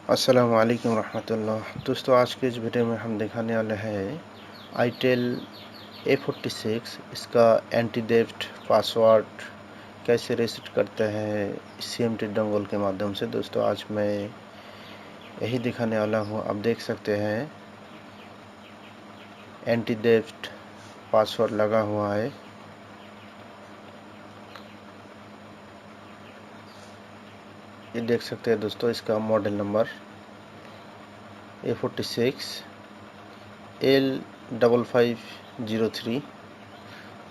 अस्सलाम वालेकुम रहमतुल्लाह। दोस्तों आज के इस वीडियो में हम दिखाने वाले हैं itel a46 इसका एंटी डेफ्ट पासवर्ड कैसे रीसेट करते हैं CMT डोंगल के माध्यम से। दोस्तों आज मैं यही दिखाने वाला हूँ। आप देख सकते हैं एंटी डेफ्ट पासवर्ड लगा हुआ है। ये देख सकते हैं दोस्तों, इसका मॉडल नंबर A46 L5503।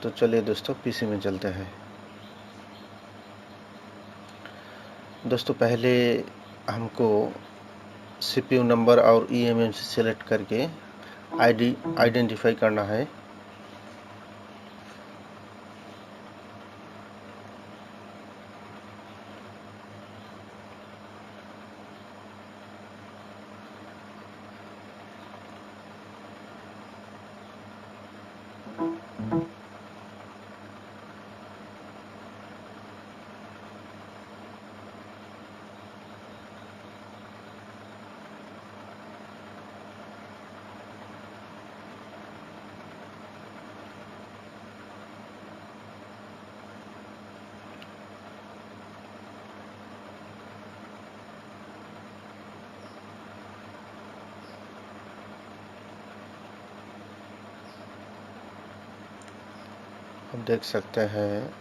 तो चलिए दोस्तों पीसी में चलते हैं। दोस्तों पहले हमको CPU नंबर और EMMC सेलेक्ट करके आइडेंटिफाई करना है। आप देख सकते हैं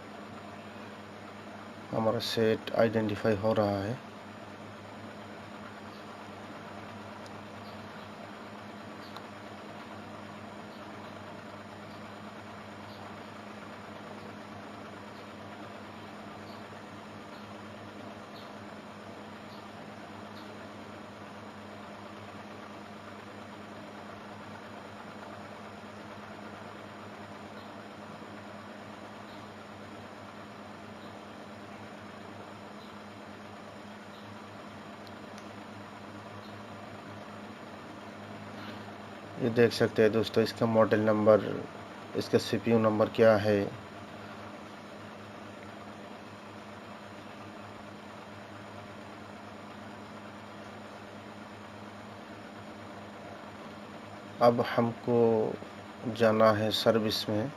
हमारा सेट आइडेंटिफाई हो रहा है। ये देख सकते हैं दोस्तों, इसका मॉडल नंबर, इसका CPU नंबर क्या है। अब हमको जाना है सर्विस में।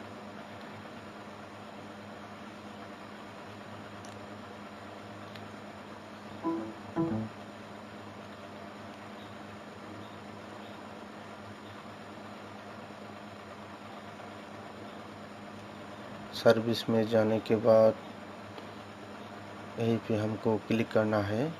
सर्विस में जाने के बाद यहीं पे हमको क्लिक करना है।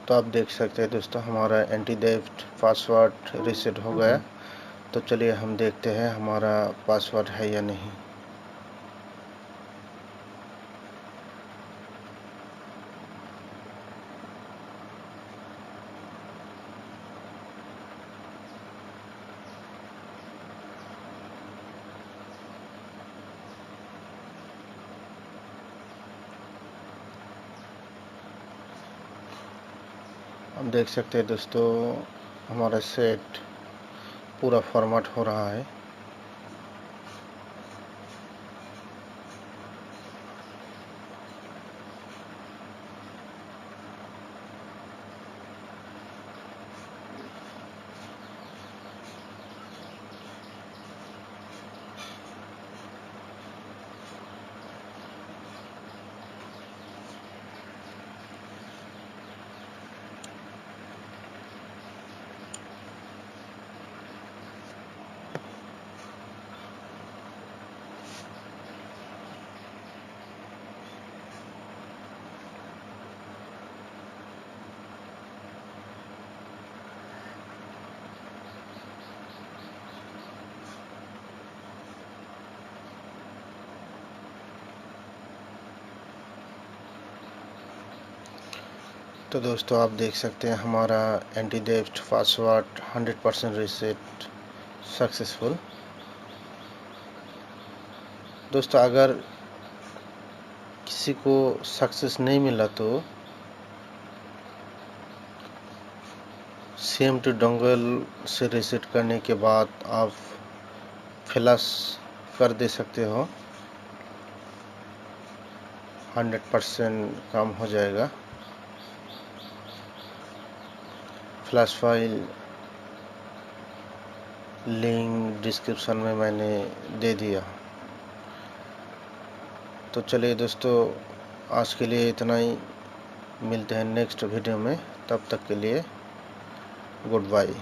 तो आप देख सकते हैं दोस्तों, हमारा एंटी डेफ्ट पासवर्ड रीसेट हो गया। तो चलिए हम देखते हैं हमारा पासवर्ड है या नहीं। हम देख सकते हैं दोस्तों, हमारा सेट पूरा फॉर्मेट हो रहा है। तो दोस्तों आप देख सकते हैं हमारा एंटी डेफ्ट पासवर्ड 100% रीसेट सक्सेसफुल। दोस्तों अगर किसी को सक्सेस नहीं मिला तो सेम टू डोंगल से रीसेट करने के बाद आप फ्लश कर दे सकते हो, 100% काम हो जाएगा। फ्लैश फाइल लिंक डिस्क्रिप्शन में मैंने दे दिया। तो चलिए दोस्तों आज के लिए इतना ही, मिलते हैं नेक्स्ट वीडियो में, तब तक के लिए गुड बाय।